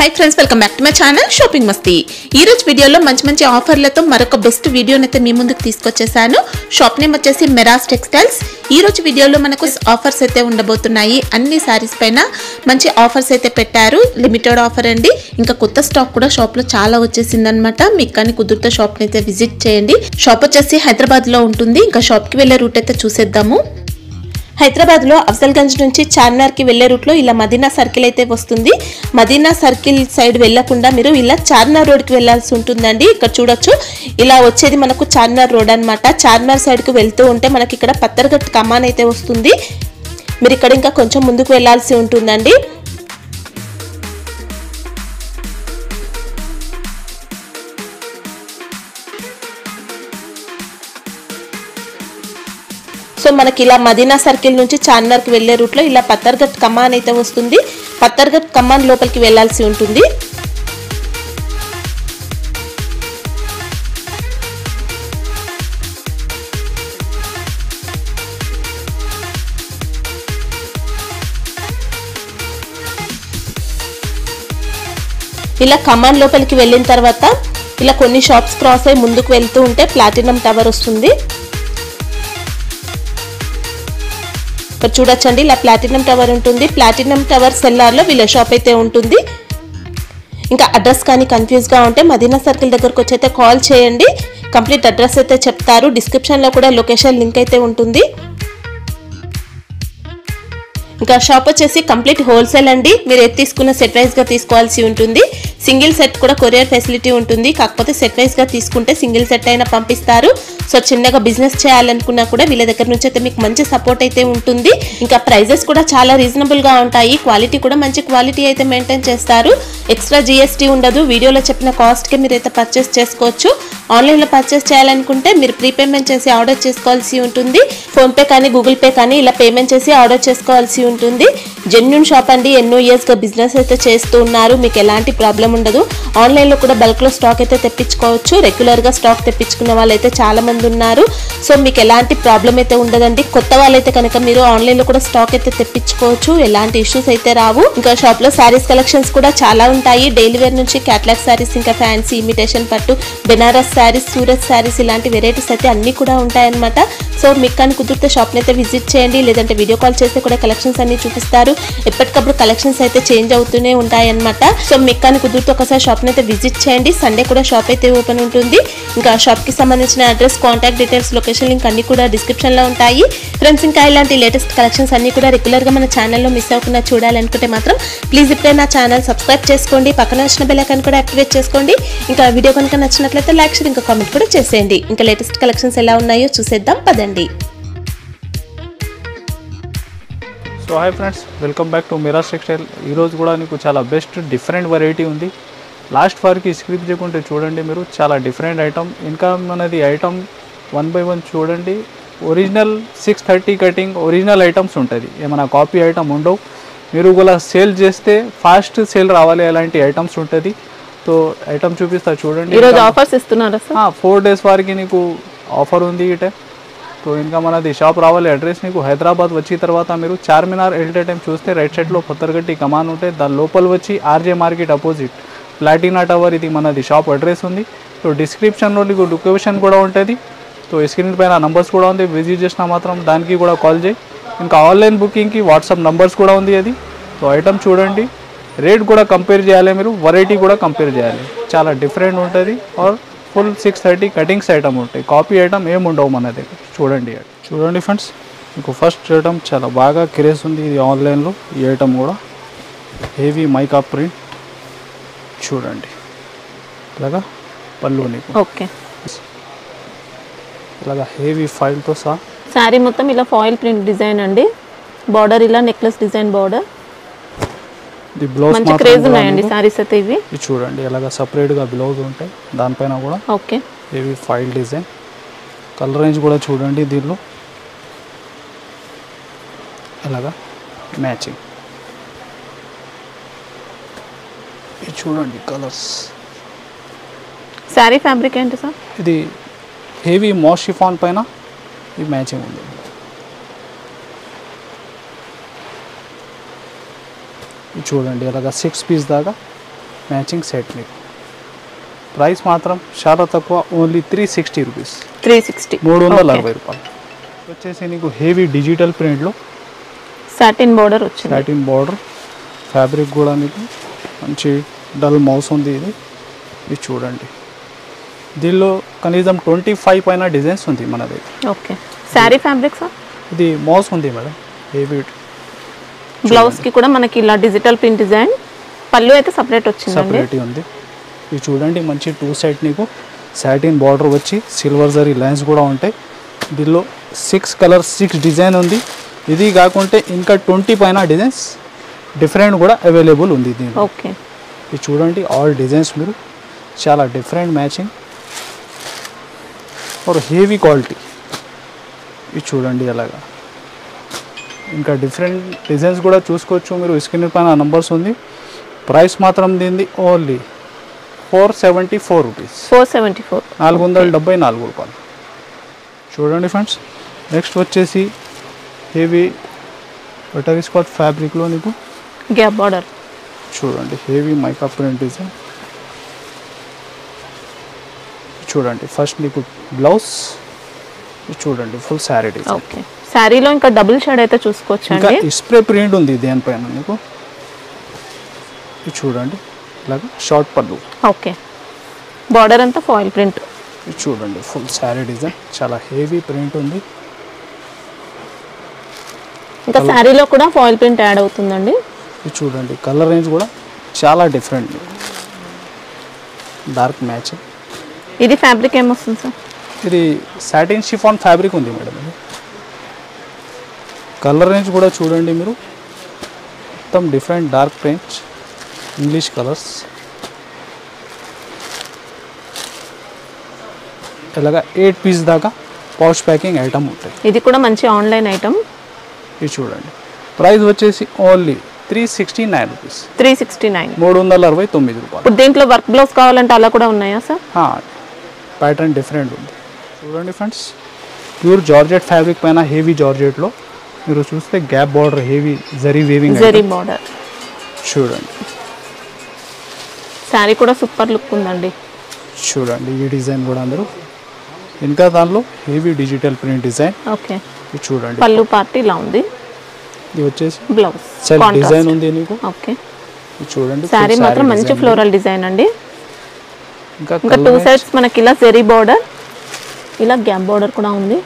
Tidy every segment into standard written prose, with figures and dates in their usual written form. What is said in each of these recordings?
Hi friends, welcome back to my channel shopping మస్తీ. ఈ రోజు వీడియోలో మంచి ఆఫర్లతో మరొక బెస్ట్ వీడియోనైతే మీ ముందుకు తీసుకొచ్చేసాను. షాప్ నేమ్ వచ్చేసి మెరాస్ టెక్స్టైల్స్. ఈ రోజు వీడియోలో మనకు ఆఫర్స్ అయితే ఉండబోతున్నాయి. అన్ని సారీస్ పైన మంచి ఆఫర్స్ అయితే పెట్టారు. లిమిటెడ్ ఆఫర్ అండి. ఇంకా కొత్త స్టాక్ కూడా షాప్ లో చాలా వచ్చేసిందనమాట. మీకు కానీ కుదిరితే షాప్ ని అయితే విజిట్ చేయండి. షాప్ వచ్చేసి హైదరాబాద్ లో ఉంటుంది. ఇంకా షాప్ కి వెళ్లే రూట్ అయితే చూసేద్దాము. హైదరాబాద్ లో అఫ్జల్గంజ్ నుంచి చార్మినార్ కి వెళ్లే రూట్ లో ఇలా మదీనా సర్కిల్ అయితే వస్తుంది. మదీనా సర్కిల్ సైడ్ వెళ్లకుండా మీరు ఇలా చార్మినార్ రోడ్ కి వెళ్లాల్సి ఉంటుందండి. ఇక్కడ చూడొచ్చు, ఇలా వచ్చేది మనకు చార్మినార్ రోడ్ అన్నమాట. చార్మినార్ సైడ్ కు వెళ్తూ ఉంటే మనకి ఇక్కడ పత్తర్ఘట్ కమాన్ అయితే వస్తుంది. మీరు ఇక్కడ ఇంకా కొంచెం ముందుకు వెళ్లాల్సి ఉంటుందండి. సో మనకి ఇలా మదీనా సర్కిల్ నుంచి చార్మినార్ కి వెళ్లే రూట్ లో ఇలా పత్తర్ఘట్ కమాన్ అయితే వస్తుంది. పత్తర్ఘట్ కమాన్ లోపలికి వెళ్లాల్సి ఉంటుంది. ఇలా కమాన్ లోపలికి వెళ్ళిన తర్వాత ఇలా కొన్ని షాప్స్ క్రాస్ అయ్యి ముందుకు వెళ్తూ ఉంటే ప్లాటినం టవర్ వస్తుంది. ఇక్కడ చూడొచ్చండి, ఇలా ప్లాటినం టవర్ ఉంటుంది. ప్లాటినం టవర్ సెల్లార్ లో వీళ్ళ షాప్ అయితే ఉంటుంది. ఇంకా అడ్రస్ కానీ కన్ఫ్యూజ్ గా ఉంటే మదీనా సర్కిల్ దగ్గరకు వచ్చి అయితే కాల్ చేయండి. కంప్లీట్ అడ్రస్ అయితే చెప్తారు. డిస్క్రిప్షన్ లో కూడా లొకేషన్ లింక్ అయితే ఉంటుంది. ఇంకా షాప్ వచ్చేసి కంప్లీట్ హోల్సేల్ అండి. మీరు ఏది తీసుకున్న సెట్ వైజ్ గా తీసుకోవాల్సి ఉంటుంది. సింగిల్ సెట్ కూడా కొరియర్ ఫెసిలిటీ ఉంటుంది. కాకపోతే సెట్ వైజ్ గా తీసుకుంటే సింగిల్ సెట్ అయినా పంపిస్తారు. సో చిన్నగా బిజినెస్ చేయాలనుకున్నా కూడా వీళ్ళ దగ్గర నుంచి అయితే మీకు మంచి సపోర్ట్ అయితే ఉంటుంది. ఇంకా ప్రైజెస్ కూడా చాలా రీజనబుల్ గా ఉంటాయి. క్వాలిటీ కూడా మంచి క్వాలిటీ అయితే మెయింటైన్ చేస్తారు. ఎక్స్ట్రా జిఎస్టీ ఉండదు. వీడియోలో చెప్పిన కాస్ట్ కి మీరు అయితే పర్చేస్ చేసుకోవచ్చు. ఆన్లైన్ లో పర్చేస్ చేయాలనుకుంటే మీరు ప్రీపేమెంట్ చేసి ఆర్డర్ చేసుకోవాల్సి ఉంటుంది. ఫోన్ పే కానీ గూగుల్ పే కానీ ఇలా పేమెంట్ చేసి ఆర్డర్ చేసుకోవాల్సి ఉంటుంది. జెన్యూన్ షాప్ అండి. ఎన్నో ఇయర్స్ గా బిజినెస్ అయితే చేస్తూ ఉన్నారు. మీకు ఎలాంటి ప్రాబ్లం ఉండదు. ఆన్లైన్ లో కూడా బల్క్ లో స్టాక్ అయితే తెప్పించుకోవచ్చు. రెగ్యులర్ గా స్టాక్ తెప్పించుకున్న వాళ్ళైతే చాలా మంది ఉన్నారు. సో మీకు ఎలాంటి ప్రాబ్లం అయితే ఉండదండి. కొత్త వాళ్ళైతే కనుక మీరు ఆన్లైన్ లో కూడా స్టాక్ అయితే తెప్పించుకోవచ్చు. ఎలాంటి ఇష్యూస్ అయితే రావు. ఇంకా షాప్ లో శారీస్ కలెక్షన్స్ కూడా చాలా ఉంటాయి. డైలీ వేర్ నుంచి క్యాట్లాగ్ శారీస్, ఇంకా ఫ్యాన్సీ, ఇమిటేషన్ పట్టు, బెనారస్ శారీస్, సూరత్ శారీస్ ఇలాంటి వెరైటీస్ అయితే అన్ని కూడా ఉంటాయన్నమాట. సో మీకు కానీ కుదిరితే షాప్ అయితే విజిట్ చేయండి. లేదంటే వీడియో కాల్ చేస్తే కూడా కలెక్షన్స్ అన్ని చూపిస్తారు. ఎప్పటికప్పుడు కలెక్షన్స్ అయితే చేంజ్ అవుతూనే ఉంటాయి అన్నమాట. సో మీకు కానీ కుదిరితే ఒకసారి షాప్ అయితే విజిట్ చేయండి. సండే కూడా షాప్ అయితే ఓపెన్ ఉంటుంది. ఇంకా షాప్ కి సంబంధించిన address, contact details, location link అన్ని కూడా డిస్క్రిప్షన్ లో ఉంటాయి. ఫ్రెండ్స్, ఇంకా ఇలాంటి లేటెస్ట్ కలెక్షన్స్ అన్ని కూడా రెగ్యులర్ గా మన ఛానల్లో మిస్ అవ్వకుండా చూడాలనుకుంటే మాత్రం ప్లీజ్ ఇప్పుడే నా ఛానల్ సబ్స్క్రైబ్ చేసుకోండి. పక్కన వచ్చిన బెల్ ఐకాన్ కూడా యాక్టివేట్ చేసుకోండి. ఇంకా వీడియో కనుక నచ్చినట్లయితే లైక్, షేర్, ఇంకా కామెంట్ కూడా చేసేయండి. ఇంకా లేటెస్ట్ కలెక్షన్స్ ఎలా ఉన్నాయో చూసేద్దాం పదండి. So hi friends, welcome back to మెరాస్ టెక్స్టైల్. ఈరోజు కూడా నీకు చాలా బెస్ట్ డిఫరెంట్ వెరైటీ ఉంది. లాస్ట్ వారికి స్క్రిప్ట్ చేయకుంటే చూడండి, మీరు చాలా డిఫరెంట్ ఐటమ్. ఇంకా మనది ఐటమ్ 1 by 1 చూడండి. ఒరిజినల్ 630 కటింగ్ ఒరిజినల్ ఐటమ్స్ ఉంటుంది. ఏమైనా కాపీ ఐటమ్ ఉండవు. మీరు కూడా సేల్ చేస్తే ఫాస్ట్ సేల్ రావాలి, అలాంటి ఐటమ్స్ ఉంటుంది. సో ఐటమ్ చూపిస్తా చూడండి. ఈరోజు ఆఫర్స్ ఇస్తున్నారా సార్? 4 days వారికి నీకు ఆఫర్ ఉంది ఇటే. సో ఇంకా మనది షాప్ రావాలి. అడ్రస్ నీకు హైదరాబాద్ వచ్చిన తర్వాత మీరు చార్మినార్ వెళ్ళే టైం చూస్తే రైట్ సైడ్లో పత్తర్ఘట్టి కమాన్ ఉంటాయి. దాని లోపల వచ్చి RJ market opposite Platina tower ఇది మనది షాప్ అడ్రస్ ఉంది. సో డిస్క్రిప్షన్లో నీకు లొకేషన్ కూడా ఉంటుంది. సో స్క్రీన్ పైన నంబర్స్ కూడా ఉంది. విజిట్ చేసినా మాత్రం దానికి కూడా కాల్ చేయి. ఇంకా ఆన్లైన్ బుకింగ్కి వాట్సాప్ నంబర్స్ కూడా ఉంది అది. సో ఐటమ్ చూడండి, రేట్ కూడా కంపేర్ చేయాలి, మీరు వెరైటీ కూడా కంపేర్ చేయాలి. చాలా డిఫరెంట్ ఉంటుంది. ఆర్ ఫుల్ 630 కటింగ్స్ ఐటమ్ ఉంటాయి. కాపీ ఐటమ్ ఏమి ఉండవు మన దగ్గర. చూడండి ఫ్రెండ్స్, మీకు ఫస్ట్ ఐటమ్ చాలా బాగా క్రేజ్ ఉంది ఇది ఆన్లైన్లో. ఈ ఐటమ్ కూడా హెవీ మైకా ప్రింట్ చూడండి. ఇలాగా పళ్ళు నీకు ఓకే, ఇలాగా హెవీ ఫైల్తో సహా శారీ మొత్తం ఇలా ఫాయిల్ ప్రింట్ డిజైన్ అండి. బార్డర్ ఇలా నెక్లెస్ డిజైన్ బార్డర్. ఇది బ్లౌజ్ మంచి క్రేజ్ ఉన్నాయండి సారీస్ అయితే ఇవి. ఇది చూడండి, ఇలాగా సపరేట్గా బ్లౌజ్ ఉంటాయి. దానిపైన కూడా okay heavy file design. Colour range కూడా చూడండి, దీనిలో ఇలాగా మ్యాచింగ్. ఇది చూడండి కలర్స్. శారీ ఫ్యాబ్రిక్ ఏంటి సార్? ఇది హెవీ మోస్ షిఫాన్ పైన ఈ మ్యాచింగ్ ఉంది. చూడండి అలాగా 6 పీస్ దాకా మ్యాచింగ్ సెట్ మీకు ప్రైస్ మాత్రం చాలా తక్కువ, ఓన్లీ 360 రూపీస్, 360, 360 రూపాయలు. వచ్చేసి నీకు హెవీ డిజిటల్ ప్రింట్లో సాటిన్ బోర్డర్ వచ్చింది. సాటిన్ బార్డర్, ఫ్యాబ్రిక్ కూడా మీకు మంచి డల్ మౌస్ ఉంది. ఇది చూడండి, దీనిలో కనీసం 25 పైన డిజైన్స్ ఉంది మన దగ్గర. ఓకే, శారీ ఫ్యాబ్రిక్స్ ఇది మౌస్ ఉంది మేడం, హెవీ. బ్లౌజ్కి కూడా మనకి ఇలా డిజిటల్ ప్రింట్ డిజైన్, పళ్ళు అయితే సపరేట్ వచ్చింది, సపరేట్ ఉంది. ఇది చూడండి, మంచి 2 సైడ్ నీకు సాటిన్ బార్డర్ వచ్చి సిల్వర్ జరీ లైన్స్ కూడా ఉంటాయి. దీనిలో 6 కలర్స్ 6 డిజైన్ ఉంది. ఇది కాకుంటే ఇంకా 20 పైన డిజైన్స్ డిఫరెంట్ కూడా అవైలబుల్ ఉంది దీనిలో. ఓకే, ఇది చూడండి, ఆల్ డిజైన్స్ మీరు చాలా డిఫరెంట్ మ్యాచింగ్ और హెవీ క్వాలిటీ. ఇది చూడండి అలాగా, ఇంకా డిఫరెంట్ డిజైన్స్ కూడా చూసుకోవచ్చు మీరు. స్క్రీన్ పైన నంబర్స్ ఉంది. ప్రైస్ మాత్రం దీనిది ఓన్లీ 474 రూపీస్, 474, 474 రూపాయలు. చూడండి ఫ్రెండ్స్, నెక్స్ట్ వచ్చేసి హెవీ బటర్ స్కాచ్ ఫ్యాబ్రిక్లో నీకు గ్యాప్ బార్డర్ చూడండి, హెవీ మైకా ప్రింట్ డిజైన్. చూడండి, ఫస్ట్ నీకు బ్లౌజ్ చూడండి, ఫుల్ శారీ డిజైన్. ఓకే, శారీలో ఇంకా డబుల్ షేడ్ అయితే చూసుకోవచ్చు ఇంకా అండి. స్ప్రే ప్రింట్ ఉంది దేనిపైన నీకు. ఇది చూడండి, ఇలాగ షార్ట్ పళ్ళు. ఓకే, బార్డర్ అంతా ఫాయిల్ ప్రింట్. ఇది చూడండి, ఫుల్ శారీ డిజైన్, చాలా హెవీ ప్రింట్ ఉంది. ఇంకా శారీలో కూడా ఫాయిల్ ప్రింట్ యాడ్ అవుతుందండి. ఇది చూడండి, కలర్ రేంజ్ కూడా చాలా డిఫరెంట్, డార్క్ మ్యాచింగ్. ఇది ఫ్యాబ్రిక్ ఏమొస్తుంది సార్? ఇది సాటిన్ షిఫాన్ ఫ్యాబ్రిక్ ఉంది మేడం. ఇది కలర్ రేంజ్ కూడా చూడండి మీరు, మొత్తం different dark range, English colours. ఇలాగా 8 పీస్ దాకా పౌచ్ ప్యాకింగ్ ఐటమ్ ఉంటాయి. ఇది కూడా మంచి ఆన్లైన్ ఐటమ్. ఇది చూడండి, ప్రైస్ వచ్చేసి ఓన్లీ 369 రూపీస్, 369, 369 రూపాయలు. ఇప్పుడు దీంట్లో వర్క్ బ్లౌజ్ కావాలంటే అలా కూడా ఉన్నాయా సార్? ప్యాటర్న్ డిఫరెంట్ ఉంది. చూడండి ఫ్రెండ్స్, ప్యూర్ జార్జెట్ ఫ్యాబ్రిక్ పైన హెవీ జార్జెట్లో మీరు చూస్తే gap border, heavy zari weaving, zari border. చూడండి, శారీ కూడా సూపర్ లుక్ ఉందండి. చూడండి ఈ డిజైన్ కూడా అందరూ, ఇంకా దానిలో heavy digital print design. Okay, ఇది చూడండి, పళ్ళు పార్ట్ ఇలా ఉంది, ఇది వచ్చేసి బ్లౌజ్ సెల్ఫ్ డిజైన్ ఉంది నీకు. ఓకే, ఇది చూడండి, శారీ మాత్రం మంచి ఫ్లోరల్ డిజైన్ అండి. ఇంకా 2 సైడ్స్ మనకి ఇలా జరీ బార్డర్, ఇలా గ్యాప్ బార్డర్ కూడా ఉంది.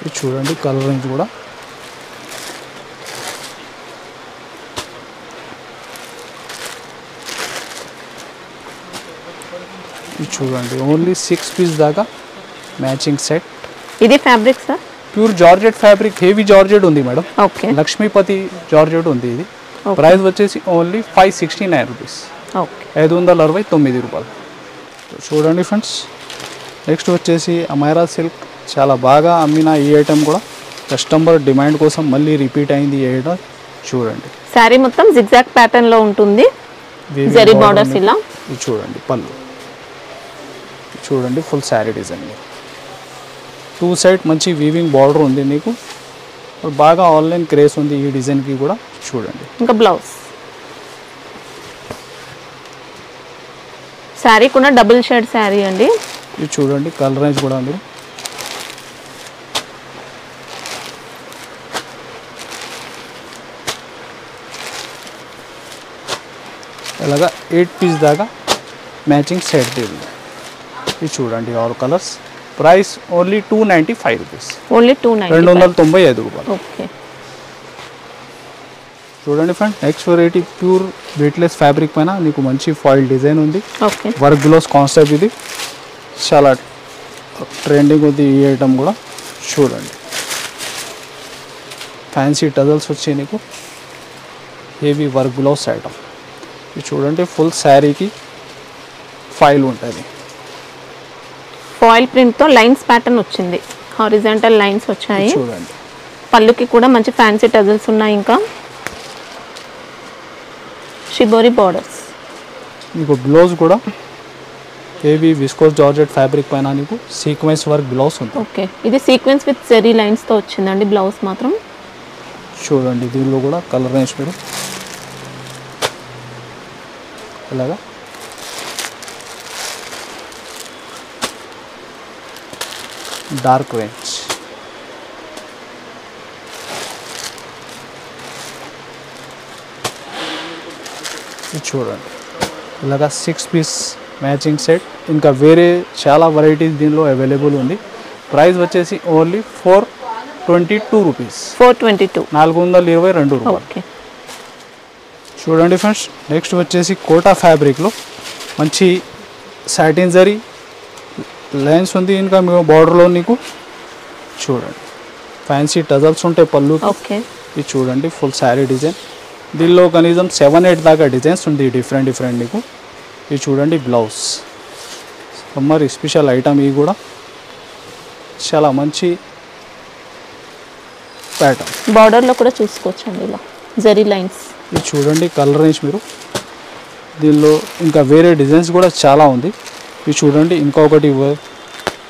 ఇది చూడండి, కలర్ రేంజ్ కూడా ఇది చూడండి, ఓన్లీ 6 పీస్ దాకా మ్యాచింగ్ సెట్. ఇది fabric sir? Pure georgette fabric, heavy georgette ఉంది మేడం. ఓకే, లక్ష్మీపతి జార్జెట్ ఉంది. ఇది ప్రైస్ వచ్చేసి ఓన్లీ 569 రూపీస్, ఓకే, 569 రూపాయలు. చూడండి ఫ్రెండ్స్, నెక్స్ట్ వచ్చేసి అమైరా సిల్క్, చాలా బాగా అమ్మిన ఈ ఐటమ్ కూడా, కస్టమర్ డిమాండ్ కోసం మళ్ళీ రిపీట్ అయింది ఈ ఐటమ్. చూడండి, శారీ మొత్తం జిగ్జాగ్ ప్యాటర్న్ లో ఉంటుంది, జరీ బార్డర్స్ ఇలా. ఇది చూడండి, పళ్ళు చూడండి, ఫుల్ శారీ డిజైన్, 2 సైడ్ మంచి వీవింగ్ బార్డర్ ఉంది నీకు. బాగా ఆన్లైన్ క్రేజ్ ఉంది ఈ డిజైన్కి కూడా. చూడండి, ఇంకా బ్లౌజ్, శారీ కూడా డబుల్ షేడ్ శారీ అండి. ఇది చూడండి, కలర్ రేంజ్ కూడా మీరు ఇలాగా 8 పీస్ దాకా మ్యాచింగ్ సెట్ ఉంది. ఇది చూడండి, all colours. Price only 295 rupees, only 295, 295 రూపాయలు. ఓకే, చూడండి friend, next variety pure weightless fabric పైన నీకు మంచి ఫాయిల్ డిజైన్ ఉంది. ఓకే, వర్క్ గ్లోవ్స్ కాన్సెప్ట్, ఇది చాలా ట్రెండింగ్ ఉంది ఈ ఐటమ్ కూడా. చూడండి, ఫ్యాన్సీ టజల్స్ వచ్చి నీకు హెవీ వర్క్ గ్లోవ్స్ ఐటమ్. ఇది చూడండి, ఫుల్ శారీకి ఫైల్ ఉంటుంది, ఫాయిల్ ప్రింట్ తో లైన్స్ ప్యాటర్న్ వచ్చింది, హారిజాంటల్ లైన్స్ వచ్చాయి. చూడండి, పళ్ళుకి కూడా మంచి ఫ్యాన్సీ టజల్స్ ఉన్నాయి. ఇంకా షిబోరి బార్డర్స్. మీకు బ్లౌజ్ కూడా హెవీ విస్కోస్ జార్జెట్ ఫ్యాబ్రిక్ పైన నీకు సీక్వెన్స్ వర్క్ బ్లౌజ్ ఉంది. ఓకే, ఇది సీక్వెన్స్ విత్ జెరీ లైన్స్ తో వచ్చిందండి బ్లౌజ్ మాత్రం. చూడండి, దీనిలో కూడా కలర్ రేంజ్ మీరు ఇలాగా డార్క్ రేంజ్. ఇది చూడండి ఇలాగా 6 పీస్ మ్యాచింగ్ సెట్. ఇంకా వేరే చాలా వెరైటీస్ దీనిలో అవైలబుల్ ఉంది. ప్రైస్ వచ్చేసి ఓన్లీ 422 రూపీస్. 422. 422 రూపాయలు. ఓకే చూడండి ఫ్రెండ్స్, నెక్స్ట్ వచ్చేసి కోటా ఫ్యాబ్రిక్లో మంచి సాటిన్ జరీ లైన్స్ ఉంది. ఇంకా మీ బార్డర్లో నీకు చూడండి ఫ్యాన్సీ టజల్స్ ఉంటాయి పళ్ళు. ఓకే ఇది చూడండి ఫుల్ శారీ డిజైన్. దీనిలో కనీసం 7-8 దాకా డిజైన్స్ ఉంది డిఫరెంట్ నీకు. ఇది చూడండి బ్లౌజ్, సమ్మర్ స్పెషల్ ఐటమ్. ఇవి కూడా చాలా మంచి ప్యాటర్న్. బార్డర్లో కూడా చూసుకోవచ్చండి ఇలా జరీ లైన్స్. ఇది చూడండి కలర్ రేంజ్ మీరు. దీనిలో ఇంకా వేరే డిజైన్స్ కూడా చాలా ఉంది. ఇది చూడండి ఇంకొకటి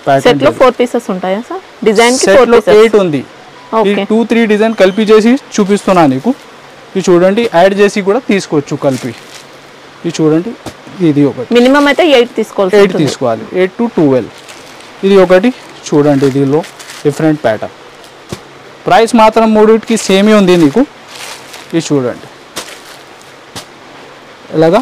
ప్యాటర్న్. సెట్లో 4 పీసెస్ ఉంటాయా సార్? డిజైన్ కి 4 సెట్లో పీసెస్ 8 ఉంది. ఈ ఓకే 2-3 డిజైన్ కలిపి చేసి చూపిస్తున్నా నీకు. ఇది చూడండి యాడ్ చేసి కూడా తీసుకోవచ్చు కలిపి. ఇది చూడండి ఇది ఒకటి. మినిమం అయితే 8 తీసుకోవాలి. 8 తీసుకోవాలి, 8 to 12. ఇది ఒకటి చూడండి దీనిలో డిఫరెంట్ ప్యాటర్న్. ప్రైస్ మాత్రం మూడింటికి సేమే ఉంది నీకు. ఇది చూడండి ఇలాగా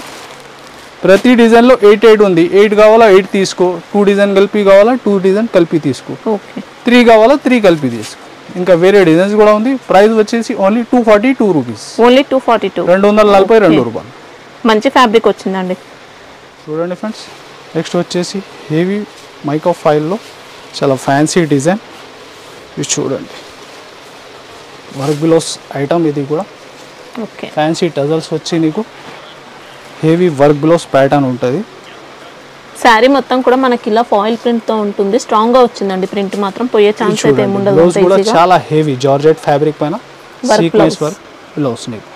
ప్రతి డిజైన్లో 8 ఉంది. 8 కావాలా 8 తీసుకో, 2 డిజైన్ కలిపి కావాలా 2 డిజైన్ కలిపి తీసుకో, ఓకే 3 కావాలా 3 కలిపి తీసుకో. ఇంకా వేరే డిజైన్స్ కూడా ఉంది. ప్రైస్ వచ్చేసి ఓన్లీ 242 రూపీస్. ఓన్లీ 242. 242 రూపాయలు. మంచి ఫ్యాబ్రిక్ వచ్చిందండి. చూడండి ఫ్రెండ్స్, నెక్స్ట్ వచ్చేసి హెవీ మైకా ఫైల్లో చాలా ఫ్యాన్సీ డిజైన్. ఇది చూడండి వర్క్ బిలోస్ ఐటమ్. ఇది కూడా ఓకే ఫ్యాన్సీ టజల్స్ వచ్చి నీకు హెవీ వర్క్ బిలోస్ ప్యాటర్న్ ఉంటుంది. శారీ మొత్తం కూడా మనకి ఇలా ఫాయిల్ ప్రింట్ తో ఉంటుంది. స్ట్రాంగ్ గా వచ్చిందండి. ప్రింట్ మాత్రం పోయే ఛాన్స్ అయితే ఏముండదు. బ్లౌజ్ కూడా చాలా హెవీ జార్జెట్ ఫ్యాబ్రిక్ పైన Work sequence blouse. Work blouse నీకు.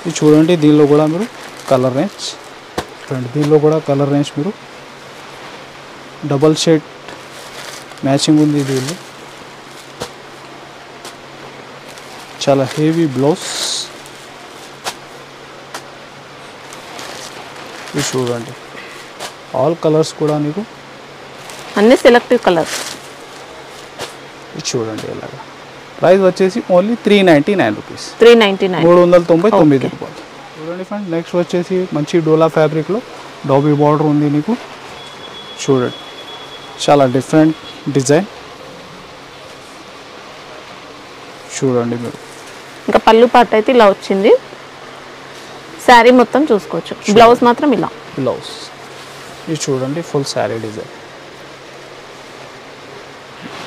ఇది చూడండి దీనిలో కూడా మీరు కలర్ రేంజ్ చూడండి. దీనిలో కూడా కలర్ రేంజ్ మీరు డబల్ షేడ్ మ్యాచింగ్ ఉంది. దీనిలో చాలా హెవీ బ్లౌజ్. ఇది చూడండి ఆల్ కలర్స్ కూడా నీకు అన్ని సెలెక్టివ్ కలర్స్. ఇది చూడండి ఇలాగా. ప్రైస్ వచ్చేసి ఓన్లీ 399 రూపీస్. 399. 399 రూపాయలు. చూడండి ఫ్రెండ్, నెక్స్ట్ వచ్చేసి మంచి డోలా ఫ్యాబ్రిక్లో డాబీ బార్డర్ ఉంది నీకు. చూడండి చాలా డిఫరెంట్ డిజైన్. చూడండి మీరు ఇంకా పళ్ళు పాట అయితే ఇలా వచ్చింది. శారీ మొత్తం చూసుకోవచ్చు. బ్లౌజ్ మాత్రం ఇలా. బ్లౌజ్ ఇది చూడండి ఫుల్ శారీ డిజైన్.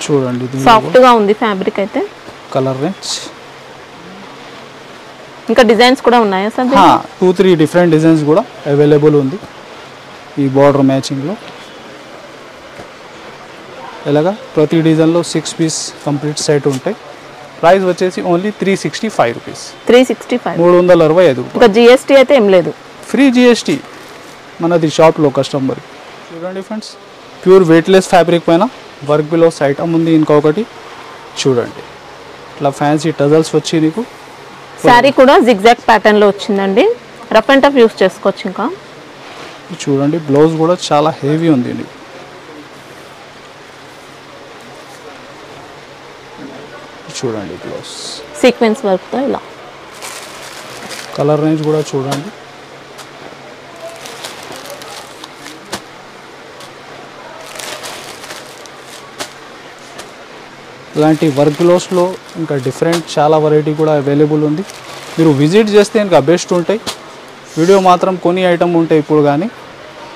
చూడండి సాఫ్ట్ గా ఉంది ఫ్యాబ్రిక్ అయితే. కలర్ రేంజ్ ఇంకా డిజైన్స్ కూడా ఉన్నాయా సార్? 2-3 డిఫరెంట్ డిజైన్స్ కూడా అవైలబుల్ ఉంది ఈ బార్డర్ మ్యాచింగ్లో. ఇలాగా ప్రతి డిజైన్లో 6 పీస్ కంప్లీట్ సెట్ ఉంటాయి. ప్రైస్ వచ్చేసి ఓన్లీ 365 రూపీస్. 365. 365 ఇంకా జిఎస్టీ అయితే ఏం లేదు. ఫ్రీ జిఎస్టీ మనది షాప్లో కస్టమర్. చూడండి ఫ్రెండ్స్, ప్యూర్ వెయిట్లెస్ ఫ్యాబ్రిక్ పైన వర్క్ బిలోస్ ఐటమ్ ఉంది. ఇంకొకటి చూడండి ఇట్లా ఫ్యాన్సీ టజల్స్ వచ్చి నీకు. శారీ కూడా జిగ్జాగ్ ప్యాటర్న్ లో వచ్చిందండి. రఫ్ అండ్ టఫ్ యూస్ చేసుకోవచ్చు. ఇంకా చూడండి బ్లౌజ్ కూడా చాలా హెవీ ఉంది నీకు. చూడండి బ్లౌజ్ సీక్వెన్స్ వర్క్ తో ఇలా. కలర్ రేంజ్ కూడా చూడండి. ఇలాంటి వర్క్ బ్లౌస్లో ఇంకా డిఫరెంట్ చాలా వెరైటీ కూడా అవైలబుల్ ఉంది. మీరు విజిట్ చేస్తే ఇంకా బెస్ట్ ఉంటాయి. వీడియో మాత్రం కొన్ని ఐటమ్ ఉంటాయి ఇప్పుడు. కానీ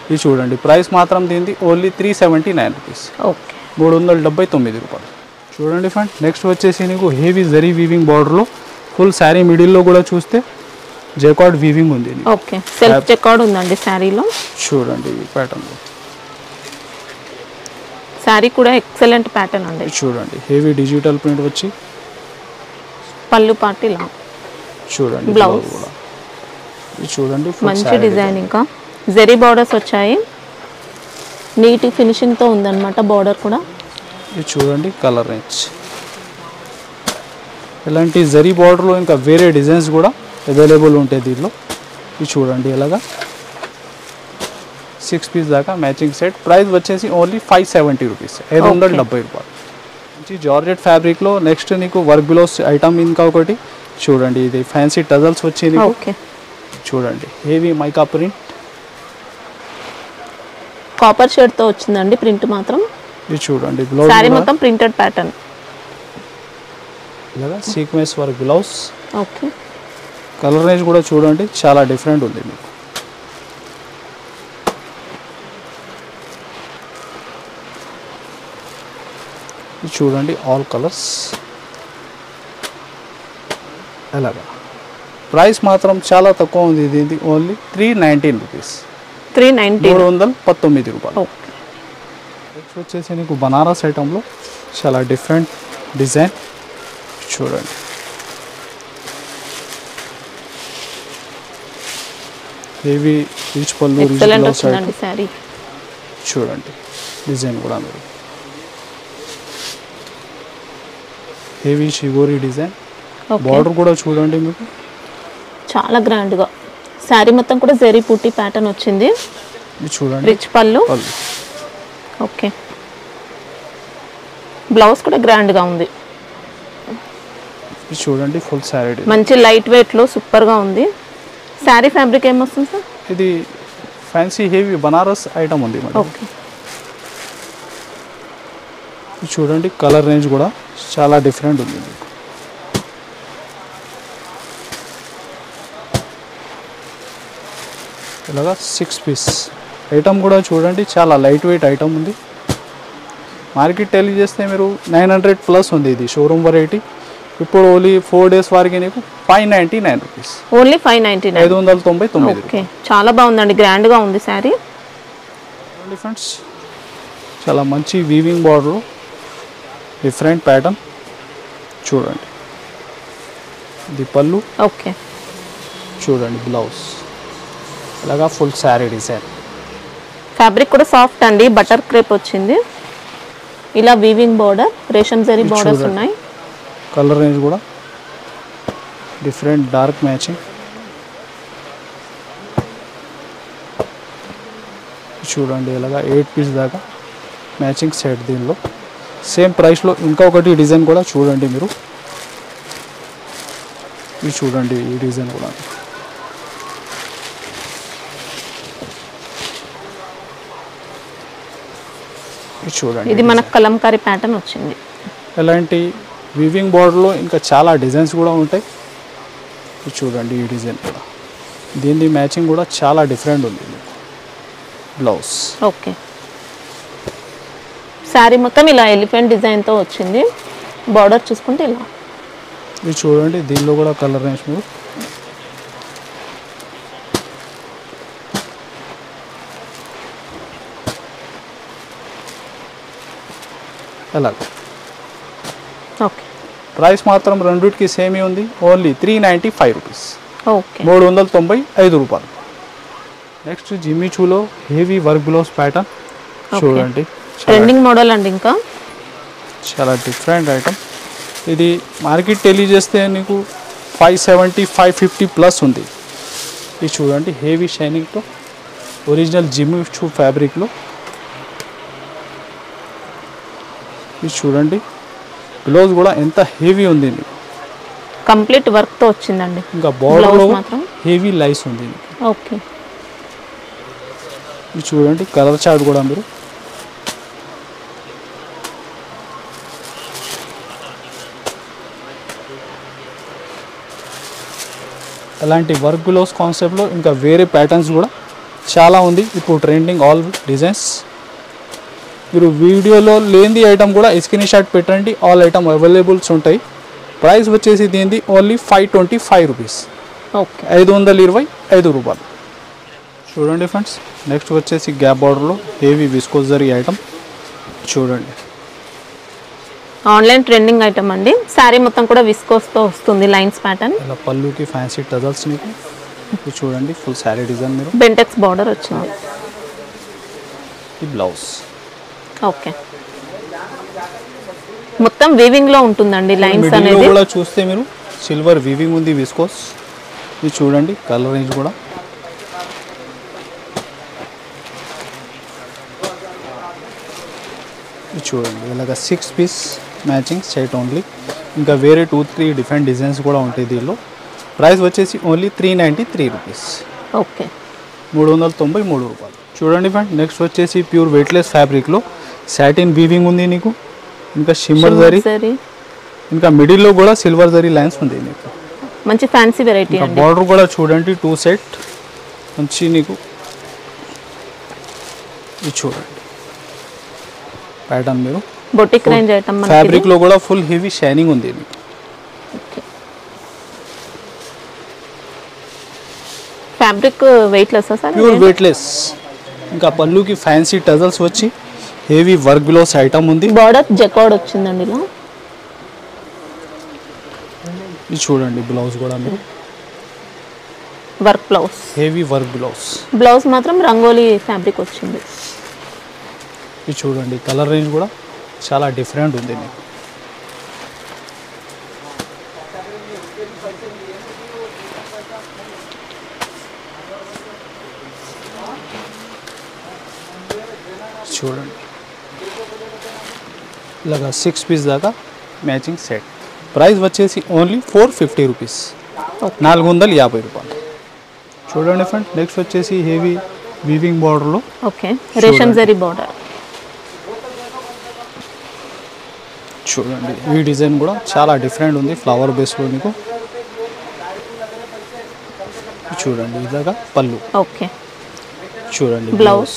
ఇది చూడండి ప్రైస్ మాత్రం దీనిది ఓన్లీ 379 రూపీస్. ఓకే 379 రూపాయలు. చూడండి ఫ్రెండ్, నెక్స్ట్ వచ్చేసి నీకు హెవీ జరీ వీవింగ్ బార్డర్లో ఫుల్ శారీ మిడిల్లో కూడా చూస్తే జెకార్డ్ వీవింగ్ ఉంది. ఓకే సెల్ఫ్ జెకార్డ్ ఉందండి శారీలో. చూడండి ఈ ప్యాటర్న్. శారీ కూడా ఎక్సలెంట్ ప్యాటర్న్ అండి. చూడండి హెవీ డిజిటల్ ప్రింట్ వచ్చి పళ్ళు పార్టీ ఇలా. చూడండి బ్లౌజ్ కూడా ఇది చూడండి మంచి డిజైన్. ఇంకా జరీ బార్డర్స్ వచ్చాయి. నీట్ ఫినిషింగ్ తో ఉందన్నమాట బార్డర్ కూడా. ఇది చూడండి కలర్ రేంజ్. ఇలాంటి జరీ బార్డర్లో ఇంకా వేరే డిజైన్స్ కూడా అవైలబుల్ ఉంటాయి దీనిలో. ఇది చూడండి ఇలాగా 6 పీస్ దాకా మ్యాచింగ్ సెట్. ప్రైస్ వచ్చేసి ఓన్లీ 570 రూపీస్, 570 రూపాయలు. మంచి జార్జెట్ ఫ్యాబ్రిక్లో నెక్స్ట్ నీకు వర్క్ బ్లౌజ్ ఐటమ్ ఇంకా ఒకటి చూడండి. ఇది ఫ్యాన్సీ టజల్స్ వచ్చి నీకు చూడండి heavy mica print, copper shade తో వచ్చిందండి ప్రింట్ మాత్రం. ఇది చూడండి సారీ బ్లౌజ్ మొత్తం ప్రింటెడ్ ప్యాటర్న్, ఇలాగా sequence work blouse. Okay. Colour range కూడా చూడండి చాలా డిఫరెంట్ ఉంది మీకు. ఇది చూడండి ఆల్ కలర్స్ ఎలాగా. ప్రైస్ మాత్రం చాలా తక్కువ ఉంది, ఇది ఓన్లీ 319 రూపీస్, 319 రూపాయలు. నెక్స్ట్ వచ్చేసి నీకు బనారస్ ఐటంలో చాలా డిఫరెంట్ డిజైన్ చూడండి. హెవీ రిచ్ పళ్ళు, ఎక్సలెంట్ వచ్చిందండి సారీ. చూడండి డిజైన్ కూడా మీరు హెవీ షిగోరి డిజైన్. బార్డర్ కూడా చూడండి మీకు చాలా గ్రాండ్ గా. సారీ మొత్తం కూడా జరీ పుట్టి ప్యాటర్న్ వచ్చింది. చూడండి రిచ్ పళ్ళు. ఓకే. బ్లౌజ్ కూడా గ్రాండ్ గా ఉంది. చూడండి ఫుల్ సారీ మంచి లైట్ వెయిట్ లో సూపర్ గా ఉంది. సారీ ఫ్యాబ్రిక్ ఏమొస్తుంది సార్? ఇది ఫ్యాన్సీ హెవీ బనారస్ ఐటమ్ ఉంది మేడం. ఓకే. చూడండి కలర్ రేంజ్ కూడా చాలా డిఫరెంట్ ఉంది మీకు. ఇలాగా 6 పీస్ ఐటమ్ కూడా చూడండి చాలా లైట్ వెయిట్ ఐటమ్ ఉంది. మార్కెట్ తెలియజేస్తే మీరు 900 ప్లస్ ఉంది ఇది షోరూమ్ వెరైటీ. ఇప్పుడు ఓన్లీ 4 డేస్ వరకు నీకు 599 రూపీస్, ఓన్లీ 599, 599. ఓకే. చాలా బాగుందండి, గ్రాండ్ గా ఉంది సారీ. ఫ్రెండ్స్ చాలా మంచి వీవింగ్ బార్డర్, డిఫరెంట్ ప్యాటర్న్ చూడండి. ఇది పళ్ళు. ఓకే. చూడండి బ్లౌజ్ ఇలాగా ఫుల్ శారీ డిజైన్. ఫ్యాబ్రిక్ కూడా సాఫ్ట్ అండి, బటర్ క్రేప్ వచ్చింది. ఇలా వీవింగ్ బోర్డర్, రేషం జరీ బోర్డర్స్ ఉన్నాయి. కలర్ రేంజ్ కూడా డిఫరెంట్ డార్క్ మ్యాచింగ్. చూడండి ఇలాగా 8 పీస్ దాకా మ్యాచింగ్ సెట్. దీనిలో సేమ్ ప్రైస్లో ఇంకా ఒకటి డిజైన్ కూడా చూడండి మీరు. ఇది చూడండి ఈ డిజైన్ కూడా చూడండి. ఇది మనకు కలంకారీ ప్యాటర్న్ వచ్చింది. ఇలాంటి వీవింగ్ బోర్డర్లో ఇంకా చాలా డిజైన్స్ కూడా ఉంటాయి. చూడండి ఈ డిజైన్ కూడా, దీని మ్యాచింగ్ కూడా చాలా డిఫరెంట్ ఉంది. బ్లౌజ్. ఓకే. శారీ మొత్తం ఇలా ఎలిఫెంట్ డిజైన్తో వచ్చింది. బార్డర్ చూసుకుంటే ఇలా. ఇది చూడండి దీనిలో కూడా కలర్ రేంజ్ మీరు ఎలాగ. ఓకే. ప్రైస్ మాత్రం రెండింటికి సేమ్ ఉంది, ఓన్లీ 395 రూపీస్, ఓకే, 395 రూపాయలు. నెక్స్ట్ జిమ్మి చూలో హెవీ వర్క్ బ్లౌజ్ ప్యాటర్న్ చూడండి. ట్రెండింగ్ మోడల్ అండి, ఇంకా చాలా డిఫరెంట్ ఐటమ్. ఇది మార్కెట్ తెలియజేస్తే నీకు 570 550 ప్లస్ ఉంది. ఇది చూడండి హెవీ షైనింగ్తో ఒరిజినల్ జిమ్మి చూ ఫ్యాబ్రిక్లో. ఇది చూడండి బ్లౌజ్ కూడా ఎంత హెవీ ఉంది, కంప్లీట్ వర్క్తో వచ్చిందండి. ఇంకా బార్డర్లో హెవీ లైస్ ఉంది. ఓకే. ఇది చూడండి కలర్ చార్ట్ కూడా మీరు అలాంటి వర్క్ బ్లౌజ్ కాన్సెప్ట్లో ఇంకా వేరే ప్యాటర్న్స్ కూడా చాలా ఉంది ఇప్పుడు ట్రెండింగ్ ఆల్ డిజైన్స్. మీరు వీడియోలో లేని ఐటమ్ కూడా స్క్రీన్ షాట్ పెట్టండి, ఆల్ ఐటమ్ అవైలబుల్స్ ఉంటాయి. ప్రైస్ వచ్చేసి దీనిది ఓన్లీ 525 రూపీస్, ఓకే, 525 రూపాయలు. చూడండి ఫ్రెండ్స్ నెక్స్ట్ వచ్చేసి గ్యాప్ బార్డర్లో హెవీ విస్కోస్ జరీ ఐటమ్ చూడండి. ఆన్లైన్ ట్రెండింగ్ ఐటమ్ అండి. శారీ మొత్తం కూడా విస్కోస్తో వస్తుంది, లైన్స్ ప్యాటర్న్. ఇలా పళ్ళుకి ఫ్యాన్సీ టజల్స్ మీకు చూడండి ఫుల్ శారీ డిజైన్. మీరు బెంటెక్స్ బార్డర్ వచ్చింది. ఈ బ్లౌజ్. ఓకే, మొత్తం వీవింగ్ లో ఉంటుందండి లైన్స్ అనేది. కూడా చూస్తే మీరు సిల్వర్ వీవింగ్ ఉంది విస్కోస్. ఇది చూడండి కలర్ రేంజ్ కూడా ఇది చూడండి ఇలాగ 6 పీస్ మ్యాచింగ్ సెట్ ఓన్లీ. ఇంకా వేరే 2-3 డిఫరెంట్ డిజైన్స్ కూడా ఉంటాయి దీనిలో. ప్రైస్ వచ్చేసి ఓన్లీ 393 రూపీస్. ఓకే 393 రూపాయలు. చూడండి ఫ్రెండ్, నెక్స్ట్ వచ్చేసి ప్యూర్ వెయిట్లెస్ ఫ్యాబ్రిక్లో సాటిన్ వీవింగ్ ఉంది నీకు. ఇంకా షిమ్మర్ జరీ, ఇంకా మిడిల్లో కూడా సిల్వర్ జరీ లైన్స్ ఉంది నీకు. మంచి ఫ్యాన్సీ వెరైటీ అండి. బార్డర్ కూడా చూడండి 2 సెట్ మంచి నీకు. ఇది చూడండి ప్యాటర్న్ మీరు బొటిక్ రేంజ్ ఐటమ్ మనకి. ఫ్యాబ్రిక్ లో కూడా ఫుల్ హెవీ షైనింగ్ ఉంది మీకు. Fabric weightless sir? Pure weightless. ఇంకా పళ్ళుకి ఫ్యాన్సీ టజల్స్ వచ్చి హెవీ వర్క్ గ్లోస్ ఐటమ్ ఉంది. బార్డర్ జకార్డ్ వచ్చిందండి ఇలా. ఇది చూడండి బ్లౌజ్ కూడా మీరు work blouse, heavy work blouse. Blouse మాత్రం రంగోలీ ఫ్యాబ్రిక్ వచ్చింది. ఇది చూడండి కలర్ రేంజ్ కూడా చాలా డిఫరెంట్ ఉంది మీకు. చూడండి ఇలాగా 6 పీస్ దాకా మ్యాచింగ్ సెట్. ప్రైస్ వచ్చేసి ఓన్లీ 450 రూపీస్, 450 రూపాయలు. చూడండి ఫ్రెండ్, నెక్స్ట్ వచ్చేసి హెవీ వీవింగ్ బార్డర్లో. ఓకే రేషం జరీ బార్డర్. చూడండి ఈ డిజైన్ కూడా చాలా డిఫరెంట్ ఉంది ఫ్లవర్ బేస్లో మీకు. చూడండి ఇలాగా పళ్ళు. ఓకే చూడండి బ్లౌజ్.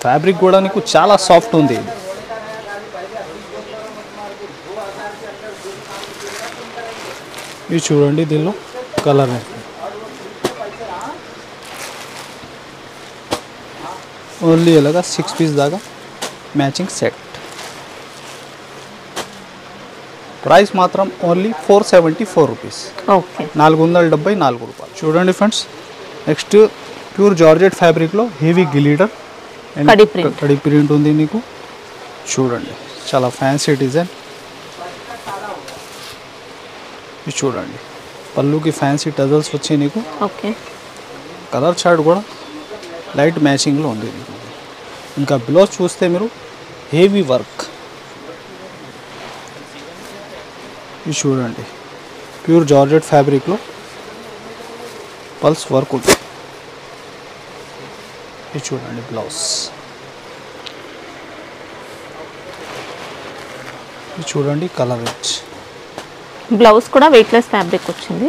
ఫ్యాబ్రిక్ కూడా నీకు చాలా సాఫ్ట్ ఉంది. ఇది చూడండి దీనిలో కలర్ ఓన్లీ ఇలాగా 6 పీస్ దాకా మ్యాచింగ్ సెట్. ప్రైస్ మాత్రం ఓన్లీ 474 రూపీస్, ఓకే 474 రూపాయలు. చూడండి ఫ్రెండ్స్, నెక్స్ట్ ప్యూర్ జార్జెట్ ఫ్యాబ్రిక్లో heavy glitter and kadhi print ఉంది నీకు. చూడండి చాలా ఫ్యాన్సీ డిజైన్. ఇది చూడండి పళ్ళుకి ఫ్యాన్సీ టజల్స్ వచ్చాయి నీకు. ఓకే కలర్ చార్ట్ కూడా లైట్ మ్యాచింగ్లో ఉంది నీకు. ఇంకా బ్లౌజ్ చూస్తే మీరు హెవీ వర్క్. ఇది చూడండి ప్యూర్ జార్జెట్ ఫ్యాబ్రిక్లో పల్స్ వర్క్ ఉంటుంది. ఇది చూడండి బ్లౌజ్. ఇది చూడండి కలర్ రేంజ్. బ్లౌజ్ కూడా వెయిట్లెస్ ఫ్యాబ్రిక్ వచ్చింది.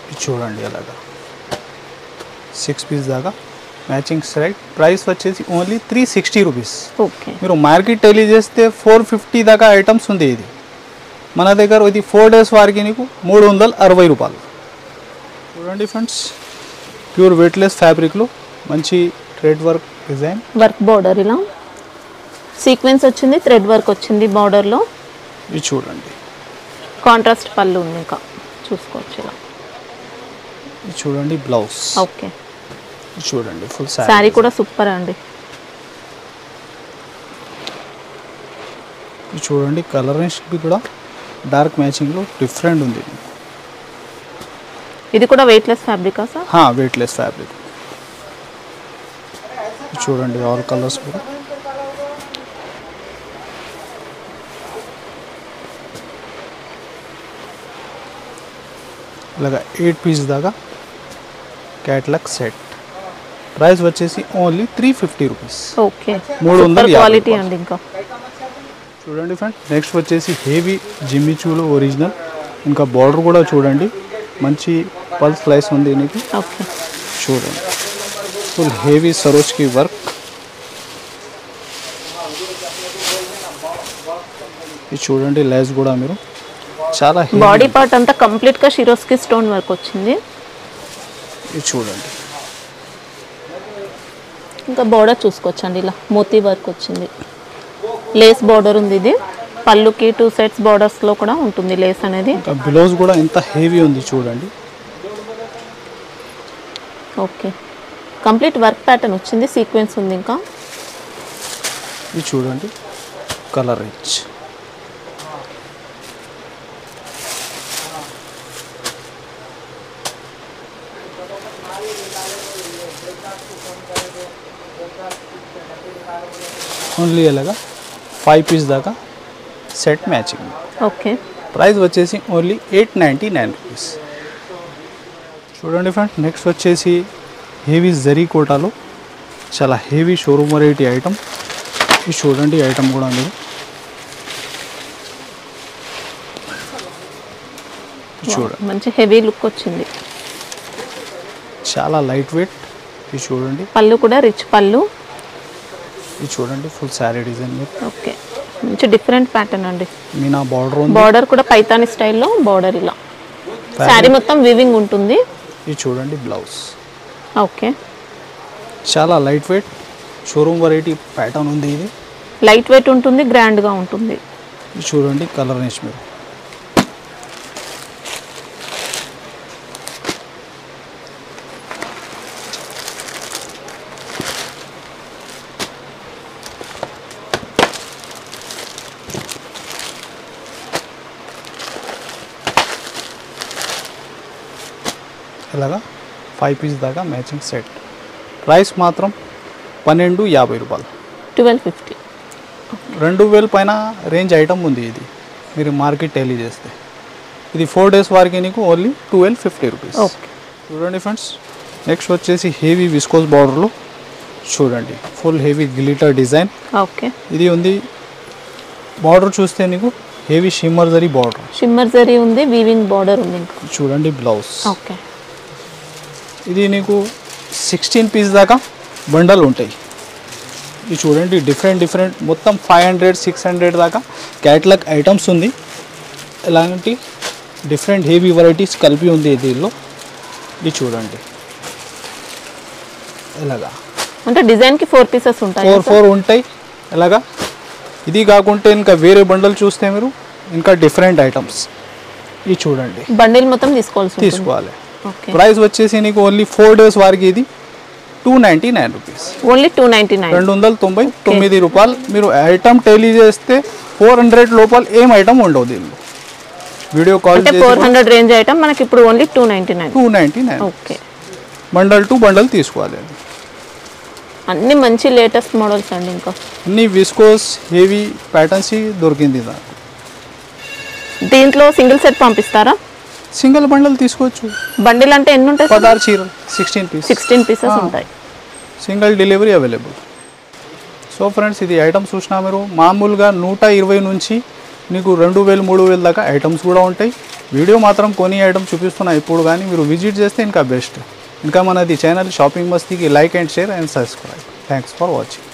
ఇది చూడండి అలాగా 6 పీస్ దాకా మ్యాచింగ్ సెట్. ప్రైస్ వచ్చేసి ఓన్లీ 360 రూపీస్. ఓకే మీరు మార్కెట్ టెలీ చేస్తే 450 దాకా ఐటమ్స్ ఉంది. ఇది మన దగ్గర ఇది 4 డేస్ వారికి నీకు 360 రూపాయలు. చూడండి ఫ్రెండ్స్, ప్యూర్ వెయిట్లెస్ ఫ్యాబ్రిక్లో మంచి thread work design. Work border ఇలా సీక్వెన్స్ వచ్చింది, థ్రెడ్ వర్క్ వచ్చింది బార్డర్లో. ఇది చూడండి కాంట్రాస్ట్ పళ్ళు ఉంది, ఇంకా చూసుకోవచ్చు ఇలా. ఇది చూడండి బ్లౌజ్. ఓకే ఇది చూడండి ఫుల్ శారీ కూడా సూపర్ అండి. ఇది చూడండి కలర్ రేంజ్ కూడా డార్క్ మ్యాచింగ్లో డిఫరెంట్ ఉంది. ఇది కూడా వెయిట్లెస్ ఫ్యాబ్రికా సార్? Weightless fabric. చూడండి ఆల్ కలర్స్ కూడా. ఇలాగా 8 పీస్ దాకా క్యాట్లాగ్ సెట్. ప్రైస్ వచ్చేసి ఓన్లీ 350 రూపీస్. ఓకే 350 క్వాలిటీ అండి. ఇంకా చూడండి ఫ్రెండ్, నెక్స్ట్ వచ్చేసి హెవీ జిమ్మిచూలో ఒరిజినల్. ఇంకా బార్డర్ కూడా చూడండి మంచి పల్స్ స్లైస్ ఉంది నీకు. ఓకే చూడండి ఫుల్ హెవీ సరోజ్కి వర్క్. ఇది చూడండి లైస్ కూడా మీరు చాలా బాడీ పార్ట్ అంతా కంప్లీట్ గా షిరోస్కి స్టోన్ వర్క్ వచ్చింది. ఇది చూడండి ఇంకా బార్డర్ చూసుకోవచ్చండి, ఇలా మోతీ వర్క్ వచ్చింది. లేస్ బార్డర్ ఉంది. ఇది పళ్ళుకి 2 సెట్స్ బార్డర్స్ లో కూడా ఉంటుంది లేస్ అనేది. ఇంకా బ్లౌజ్ కూడా ఎంత హెవీ ఉంది చూడండి. ఓకే కంప్లీట్ వర్క్ ప్యాటర్న్ వచ్చింది, సీక్వెన్స్ ఉంది. ఇంకా ఇది చూడండి కలర్ రేంజ్. ఓన్లీ అలాగా 5 పీస్ దాకా సెట్ మ్యాచింగ్. ఓకే. ప్రైస్ వచ్చేసి ఓన్లీ 899 రూపీస్. చూడండి ఫ్రెండ్, నెక్స్ట్ వచ్చేసి హెవీ జరీ కోటాలో చాలా హెవీ షోరూమ్ వెరైటీ ఐటమ్. ఇది చూడండి ఐటమ్ కూడా మీరు చూడండి, మంచి హెవీ లుక్ వచ్చింది, చాలా లైట్ వెయిట్. ఇది చూడండి, పళ్ళు కూడా రిచ్ పళ్ళు. ఇది చూడండి ఫుల్ శారీ డిజైన్ మీరు. ఓకే, మంచి డిఫరెంట్ ప్యాటర్న్ అండి. మీనా బార్డర్ ఉంది, బార్డర్ కూడా పైతాని స్టైల్లో బార్డర్, ఇలా శారీ మొత్తం వీవింగ్ ఉంటుంది. ఇది చూడండి బ్లౌజ్. ఓకే, చాలా light weight showroom variety pattern ఉంది. ఇది లైట్ వెయిట్ ఉంటుంది, గ్రాండ్గా ఉంటుంది. ఇది చూడండి కలర్ నేష్ మీరు. ఇలాగా 5 పీస్ దాకా మ్యాచింగ్ సెట్. ప్రైస్ మాత్రం 1250 రూపాయలు. 1250. 2000 పైన రేంజ్ ఐటమ్ ఉంది. ఇది మీరు మార్కెట్ టెలీ చేస్తే ఇది 4 డేస్ వారికి నీకు ఓన్లీ 1250 రూపీస్. ఓకే, చూడండి ఫ్రెండ్స్, నెక్స్ట్ వచ్చేసి హెవీ విస్కోస్ బార్డర్లో చూడండి full heavy glitter design. Okay, ఇది ఉంది. బార్డర్ చూస్తే నీకు heavy shimmer zari border, shimmer zari ఉంది, వీవింగ్ బార్డర్ ఉంది. చూడండి బ్లౌజ్. ఓకే, ఇది నీకు 16 పీస్ దాకా బండల్ ఉంటాయి. ఇది చూడండి డిఫరెంట్ మొత్తం 500-600 దాకా క్యాటలాగ్ ఐటమ్స్ ఉంది. ఇలాంటి డిఫరెంట్ హెవీ వెరైటీస్ కలిపి ఉంది దీనిలో. ఇది చూడండి ఇలాగా, అంటే డిజైన్కి 4 పీసెస్ ఉంటాయి, 4 ఉంటాయి ఇలాగా. ఇది కాకుంటే ఇంకా వేరే బండల్ చూస్తే మీరు ఇంకా డిఫరెంట్ ఐటమ్స్. ఇది చూడండి బండిల్ మొత్తం తీసుకోవాలి. ఓకే, ప్రైస్ వచ్చేసి నీకు ఓన్లీ 4 డేస్ వారికి ఇది 299 రూపీస్. ఓన్లీ 299, 299 రూపాయలు. మీరు ఐటమ్ టెలీ చేస్తే 400 లోపల ఏం ఐటమ్ ఉండవు దీనిలో. వీడియో కాల్ అంటే 400 రేంజ్ ఐటమ్ మనకి ఇప్పుడు only 299. Okay, bundle to bundle తీసుకోవాలి. అన్ని మంచి లేటెస్ట్ మోడల్స్ అండి. ఇంకా అన్ని విస్కోస్ హెవీ ప్యాటర్న్స్ దొరికింది నాకు. దీంట్లో సింగిల్ సెట్ పంపిస్తారా? సింగిల్ బండల్ తీసుకోవచ్చు. బండిల్ అంటే ఎన్ని ఉంటాయి? 16 చీరలు, 16 పీసెస్ ఉంటాయి. Single delivery available. So friends, ఇది ఐటమ్స్ చూసినా మీరు మామూలుగా 120 నుంచి నీకు 2000-3000 దాకా ఐటమ్స్ కూడా ఉంటాయి. వీడియో మాత్రం కొన్ని ఐటమ్ చూపిస్తున్నా ఇప్పుడు, కానీ మీరు విజిట్ చేస్తే ఇంకా బెస్ట్. ఇంకా మనది ఛానల్ షాపింగ్ మస్తీకి like and share and subscribe. Thanks for watching.